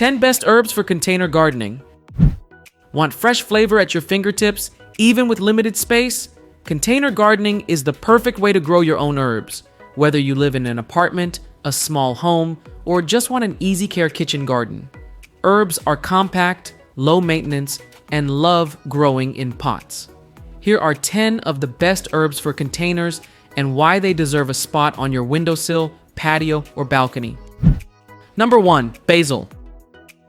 10 best herbs for container gardening. Want fresh flavor at your fingertips, even with limited space? Container gardening is the perfect way to grow your own herbs. Whether you live in an apartment, a small home, or just want an easy care kitchen garden. Herbs are compact, low maintenance, and love growing in pots. Here are 10 of the best herbs for containers and why they deserve a spot on your windowsill, patio, or balcony. Number 1, basil.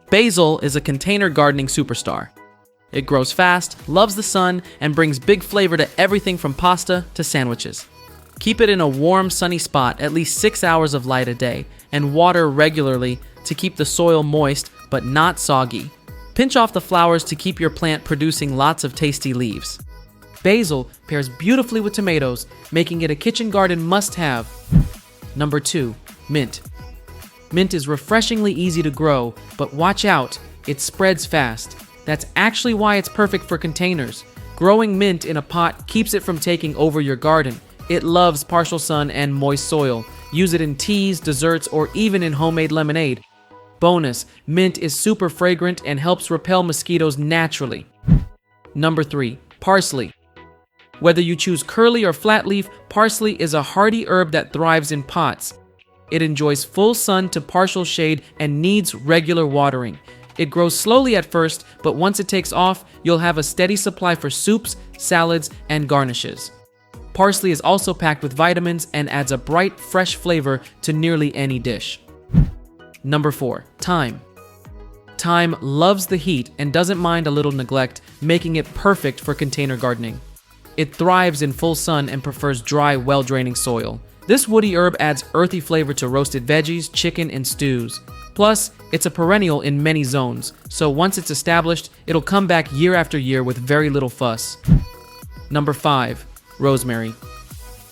Basil is a container gardening superstar. It grows fast, loves the sun, and brings big flavor to everything from pasta to sandwiches. Keep it in a warm, sunny spot at least 6 hours of light a day, and water regularly to keep the soil moist but not soggy. Pinch off the flowers to keep your plant producing lots of tasty leaves. Basil pairs beautifully with tomatoes, making it a kitchen garden must-have. Number 2, mint. Mint is refreshingly easy to grow, but watch out, it spreads fast. That's actually why it's perfect for containers. Growing mint in a pot keeps it from taking over your garden. It loves partial sun and moist soil. Use it in teas, desserts, or even in homemade lemonade. Bonus, mint is super fragrant and helps repel mosquitoes naturally. Number 3, parsley. Whether you choose curly or flat leaf, parsley is a hardy herb that thrives in pots. It enjoys full sun to partial shade and needs regular watering. It grows slowly at first, but once it takes off, you'll have a steady supply for soups, salads, and garnishes. Parsley is also packed with vitamins and adds a bright, fresh flavor to nearly any dish. Number 4, thyme. Thyme loves the heat and doesn't mind a little neglect, making it perfect for container gardening. It thrives in full sun and prefers dry, well-draining soil. This woody herb adds earthy flavor to roasted veggies, chicken, and stews. Plus, it's a perennial in many zones, so once it's established, it'll come back year after year with very little fuss. Number 5, rosemary.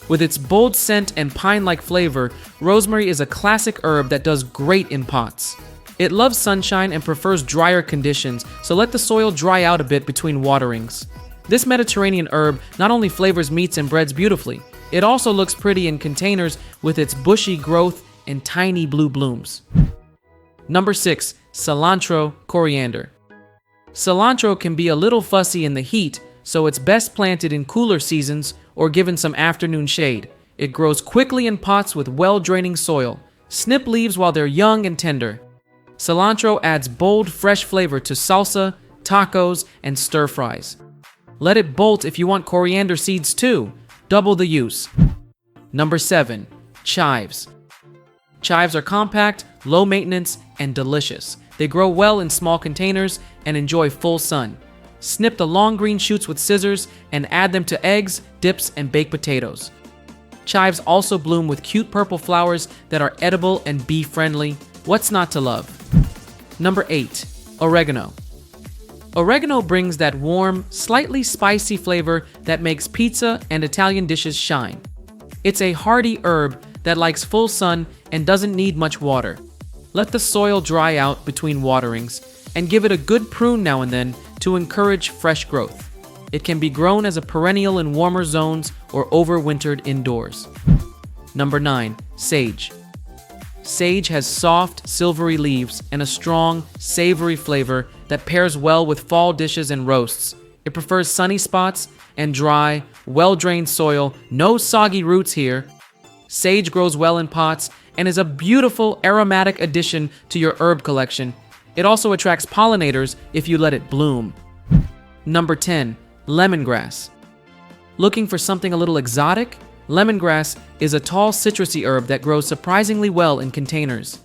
With its bold scent and pine-like flavor, rosemary is a classic herb that does great in pots. It loves sunshine and prefers drier conditions, so let the soil dry out a bit between waterings. This Mediterranean herb not only flavors meats and breads beautifully, it also looks pretty in containers with its bushy growth and tiny blue blooms. Number 6, cilantro, coriander. Cilantro can be a little fussy in the heat, so it's best planted in cooler seasons or given some afternoon shade. It grows quickly in pots with well-draining soil. Snip leaves while they're young and tender. Cilantro adds bold, fresh flavor to salsa, tacos, and stir-fries. Let it bolt if you want coriander seeds too. Double the use. Number 7, chives. Chives are compact, low maintenance, and delicious. They grow well in small containers and enjoy full sun. Snip the long green shoots with scissors and add them to eggs, dips, and baked potatoes. Chives also bloom with cute purple flowers that are edible and bee-friendly. What's not to love? Number 8, oregano. Oregano brings that warm, slightly spicy flavor that makes pizza and Italian dishes shine. It's a hardy herb that likes full sun and doesn't need much water. Let the soil dry out between waterings and give it a good prune now and then to encourage fresh growth. It can be grown as a perennial in warmer zones or overwintered indoors. Number 9, sage. Sage has soft, silvery leaves and a strong, savory flavor that pairs well with fall dishes and roasts. It prefers sunny spots and dry, well-drained soil, no soggy roots here. Sage grows well in pots and is a beautiful aromatic addition to your herb collection. It also attracts pollinators if you let it bloom. Number 10, lemongrass. Looking for something a little exotic? Lemongrass is a tall citrusy herb that grows surprisingly well in containers.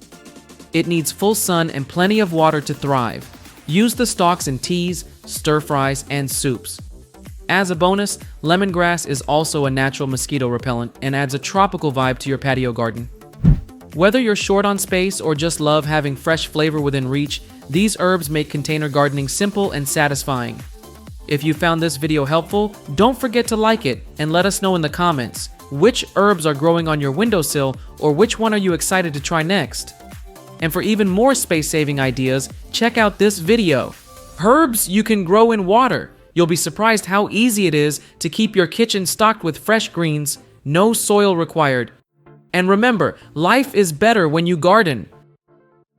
It needs full sun and plenty of water to thrive. Use the stalks in teas, stir-fries, and soups. As a bonus, lemongrass is also a natural mosquito repellent and adds a tropical vibe to your patio garden. Whether you're short on space or just love having fresh flavor within reach, these herbs make container gardening simple and satisfying. If you found this video helpful, don't forget to like it and let us know in the comments which herbs are growing on your windowsill or which one are you excited to try next. And for even more space-saving ideas, check out this video. Herbs you can grow in water. You'll be surprised how easy it is to keep your kitchen stocked with fresh greens, no soil required. And remember, life is better when you garden.